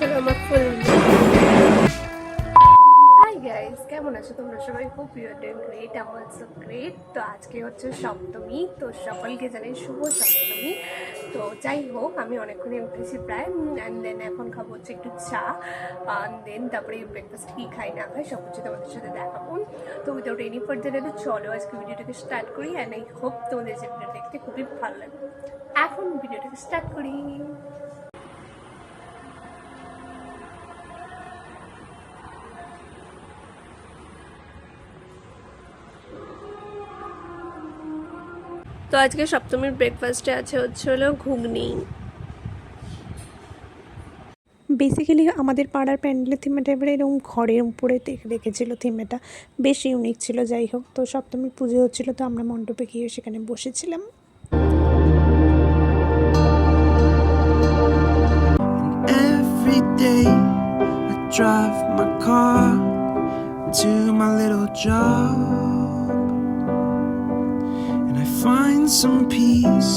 হচ্ছে আমার ফুল। Hi guys, কেমন আছো তোমরা সবাই? Hope you are doing great, I am also great. তো আজকে হচ্ছে সপ্তমী, তো সকলকে জানাই শুভ সপ্তমী। তো যাই হোক, আমি অনেকক্ষণই উঠেছি প্রায়, অ্যান্ড দেন এখন খাবো হচ্ছে একটু চা, অ্যান্ড দেন তারপরে ব্রেকফাস্ট কী খাই না খাই সব কিছু তোমাদের সাথে দেখাবো। তো উইদাউট এনি ফার্দার এডু চলো আজকে ভিডিওটাকে স্টার্ট করি, অ্যান্ড আই হোপ তোমাদের যে ভিডিও দেখতে খুবই ভালো লাগবে। এখন ভিডিওটাকে স্টার্ট করি। তো আজকে সপ্তমীর ব্রেকফাস্টে আছে হচ্ছে হলো ঘুগনি। বেসিক্যালি আমাদের পাড়ার প্যান্ডেলের থিমেটা এবারে এরকম ঘরের উপরে রেখেছিল, থিমেটা বেশ ইউনিক ছিল। যাই হোক, তো সপ্তমীর পুজো হচ্ছিল, তো আমরা মণ্ডপে গিয়ে সেখানে বসেছিলাম। Every day I drive my car to my little job and I find some peace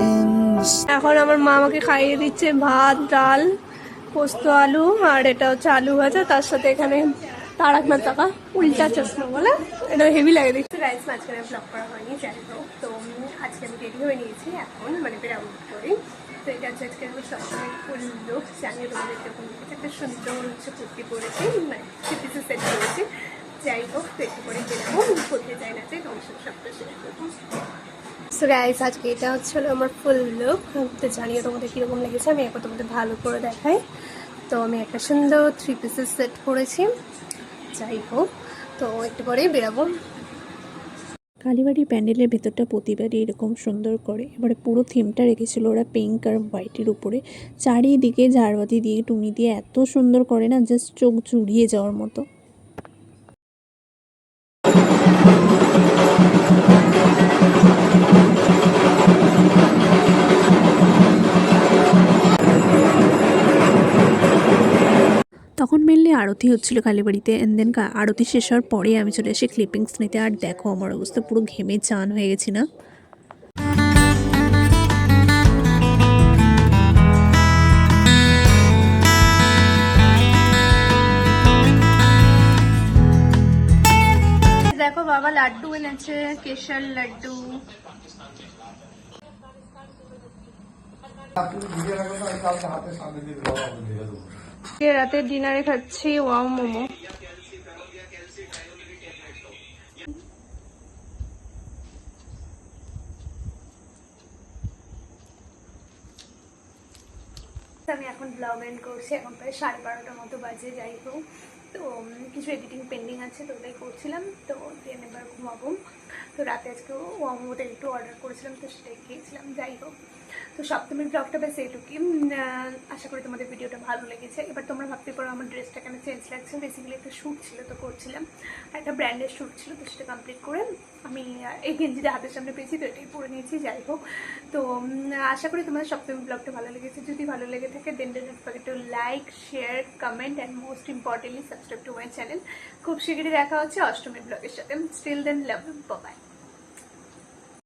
in the এখন আমার মা আমাকে খাইয়ে দিচ্ছে ভাত, ডাল, পোস্ত আলু, আর এটা হচ্ছে আলু ভাজা, তার সাথে এখানে তারাকনাথ টাকা উল্টা চশমা বলে, এটা হেভি লাগে দেখতে। রাইস মাঝখানে ব্লগ করা হয়নি, যাই হোক। তো আজকে আমি রেডি হয়ে নিয়েছি, এখন মানে বেরাউট করি। তো এটা হচ্ছে আজকে আমি সবসময় ফুল লুক, জানিয়ে তোমাদের যখন একটা সুন্দর হচ্ছে কুর্তি পরেছি, মানে পিসে সেট করেছি। যাই হোক, তো একটু করে বেরাবো, কোথায় যাই না চাই তোমার সাথে সবটা শেয়ার করবো। সো গাইস, আজকে এটা হচ্ছিল আমার ফুল লুক। তো জানিয়ে তোমাদের কীরকম লেগেছে, আমি একবার তোমাদের ভালো করে দেখাই। তো আমি একটা সুন্দর 3 পিসের সেট করেছি। যাই হোক, তো একটু পরেই বেরাবো। কালীবাড়ির প্যান্ডেলের ভেতরটা প্রতিবারই এরকম সুন্দর করে। এবারে পুরো থিমটা রেখেছিল ওরা পিঙ্ক আর হোয়াইটের উপরে, চারিদিকে ঝাড়বাতি দিয়ে টুনি দিয়ে এত সুন্দর করে না, জাস্ট চোখ জুড়িয়ে যাওয়ার মতো। তখন মেনলি আরতি হচ্ছিল কালীবাড়িতে, অ্যান্ড দেন আরতি শেষ হওয়ার পরে আমি চলে আসি ক্লিপিংস নিতে। আর দেখো আমার অবস্থা, পুরো ঘেমে চান হয়ে গেছি না। দেখো বাবা লাড্ডু এনেছে, কেশর লাড্ডু। রাতের ডিনারে খাচ্ছি ওয়াও মোমো। আমি এখন ব্লগ এন্ড করছি, এখন প্রায় 12:30টার মতো বাজে। যাই হোক, তো কিছু এডিটিং পেন্ডিং আছে, তো ওটাই করছিলাম। তো দেন এবার ঘুমাবো। তো রাতে আজকে মোমোটা একটু অর্ডার করেছিলাম, তো সেটাই খেয়েছিলাম। যাই হোক, তো সপ্তমীর ব্লগটা বেশ এইটুকুই। আশা করি তোমাদের ভিডিওটা ভালো লেগেছে। এবার তোমরা ভাবতে পারো আমার ড্রেসটা কেন চেঞ্জ লাগছে। বেসিক্যালি একটা শ্যুট ছিল, তো করছিলাম, একটা ব্র্যান্ডের শ্যুট ছিল, তো সেটা কমপ্লিট করে আমি এই গেঞ্জিটা হাতের সামনে পেয়েছি, তো এটাই পরে নিয়েছি। যাই হোক, তো আশা করি তোমাদের সপ্তমী ব্লগটা ভালো লেগেছে। যদি ভালো লেগে থাকে then don't forget to like, share, comment and most importantly subscribe to my channel. খুব শীঘ্রই দেখা হচ্ছে অষ্টমী ব্লগের সাথে। Still then love you, bye by.